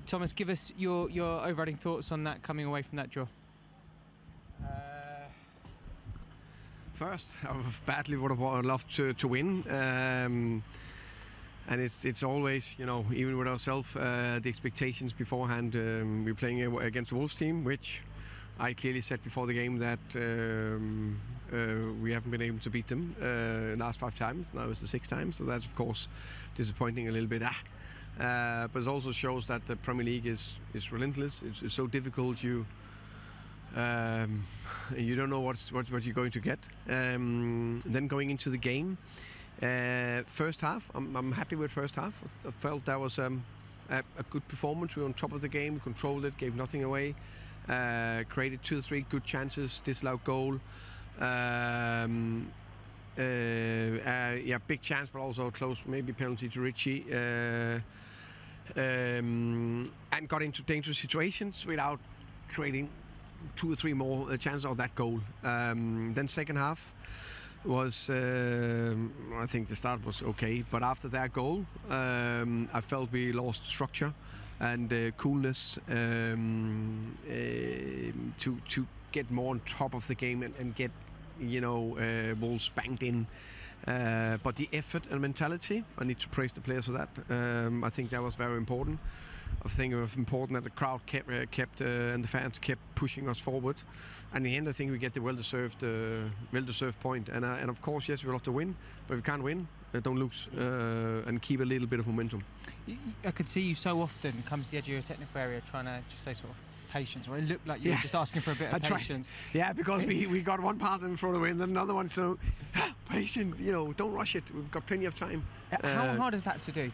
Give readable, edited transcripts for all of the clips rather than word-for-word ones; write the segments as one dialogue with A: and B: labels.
A: Thomas, give us your overriding thoughts on that coming away from that draw.
B: First, I badly would have loved to win. And it's always, even with ourselves, the expectations beforehand. We're playing against the Wolves team, which I clearly said before the game that we haven't been able to beat them last 5 times. Now it's the 6th time, so that's of course disappointing a little bit. But it also shows that the Premier League is relentless. It's so difficult. You don't know what you're going to get. Then going into the game. First half, I'm happy with first half. I felt that was a good performance. We were on top of the game, we controlled it, gave nothing away, created 2 or 3 good chances, disallowed goal. Big chance, but also close, maybe penalty to Richie. And got into dangerous situations without creating 2 or 3 more chances of that goal. Then second half was, I think the start was okay, but after that goal, I felt we lost structure and coolness to get more on top of the game and get balls banged in. But the effort and mentality, I need to praise the players for that. I think that was very important. I think it was important that the crowd kept and the fans kept pushing us forward. And in the end, I think we get the well-deserved point. And of course, yes, we'll have to win, but if we can't win, don't lose and keep a little bit of momentum.
A: I could see you so often come to the edge of your technical area trying to just say sort of patience, or it looked like you were just asking for a bit of patience.
B: Yeah, because we got one pass in front of the win, then another one, so patient, don't rush it, we've got plenty of time.
A: How hard is that to do?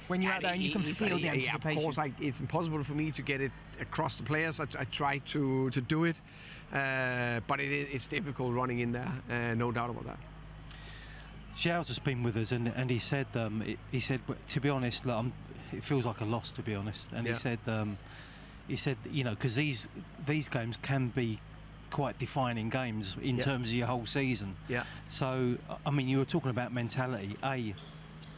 A: When you're out there and you can feel the anticipation.
B: Of course, it's impossible for me to get it across the players. I try to do it, but it's difficult running in there, no doubt about that.
C: Xiao's has been with us, and he said, to be honest, it feels like a loss, to be honest. And he said, because these games can be quite defining games in terms of your whole season.
B: Yeah. So,
C: I mean, you were talking about mentality.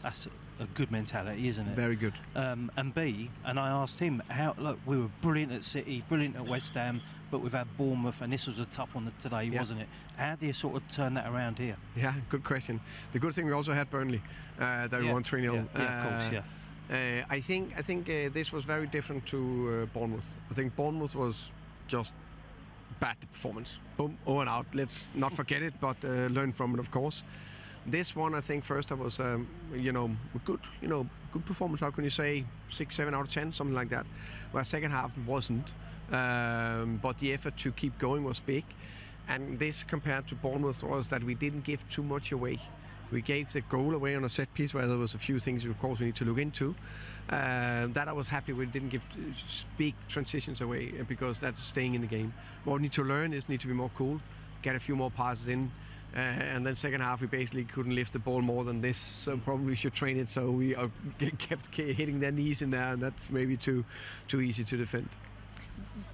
C: That's a good mentality, isn't it?
B: Very good.
C: And B, and I asked him look, we were brilliant at City, brilliant at West Ham, but we've had Bournemouth, and this was a tough one today, wasn't it? How do you sort of turn that around here?
B: Yeah, good question. The good thing, we also had Burnley, that we won 3-0.
C: Yeah, of course, yeah.
B: I think this was very different to Bournemouth. I think Bournemouth was just bad performance. Boom, and out. Let's not forget it, but learn from it, of course. This one, I think, first half was, good performance. How can you say 6, 7 out of 10, something like that? Well, second half wasn't, but the effort to keep going was big. And this, compared to Bournemouth, was that we didn't give too much away. We gave the goal away on a set piece where there was a few things, of course, we need to look into. That I was happy we didn't give big transitions away, because that's staying in the game. What we need to learn is need to be more cool, get a few more passes in. And then second half, we basically couldn't lift the ball more than this, so probably should train it. So we kept hitting their knees in there, and that's maybe too easy to defend.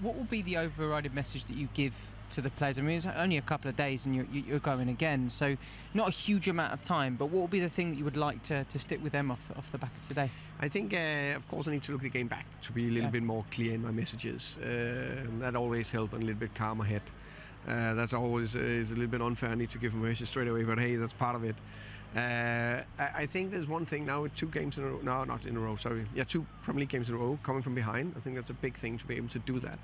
A: What will be the overriding message that you give to the players? I mean, it's only a couple of days and you're going again, so not a huge amount of time, but what will be the thing that you would like to stick with them off the back of today?
B: I think, of course, I need to look at the game back to be a little bit more clear in my messages. That always helps, and a little bit calmer head. That's always is a little bit unfair. I need to give them a message straight away, but hey, that's part of it. I think there's one thing now with 2 games in a row. No, not in a row, sorry. Yeah, 2 Premier League games in a row, coming from behind. I think that's a big thing to be able to do that.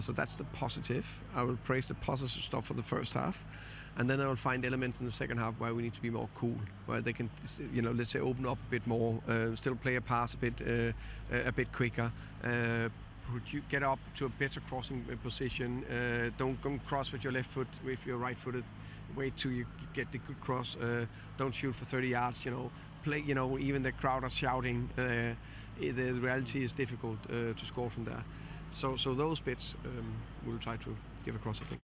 B: So that's the positive. I will praise the positive stuff for the first half, and then I will find elements in the second half where we need to be more cool, where they can, let's say, open up a bit more, still play a pass a bit quicker. You get up to a better crossing position. Don't go cross with your left foot if you're right-footed. Wait till you get the good cross. Don't shoot for 30 yards. Play. Even the crowd are shouting. The reality is difficult to score from there. So those bits we'll try to give across, I think.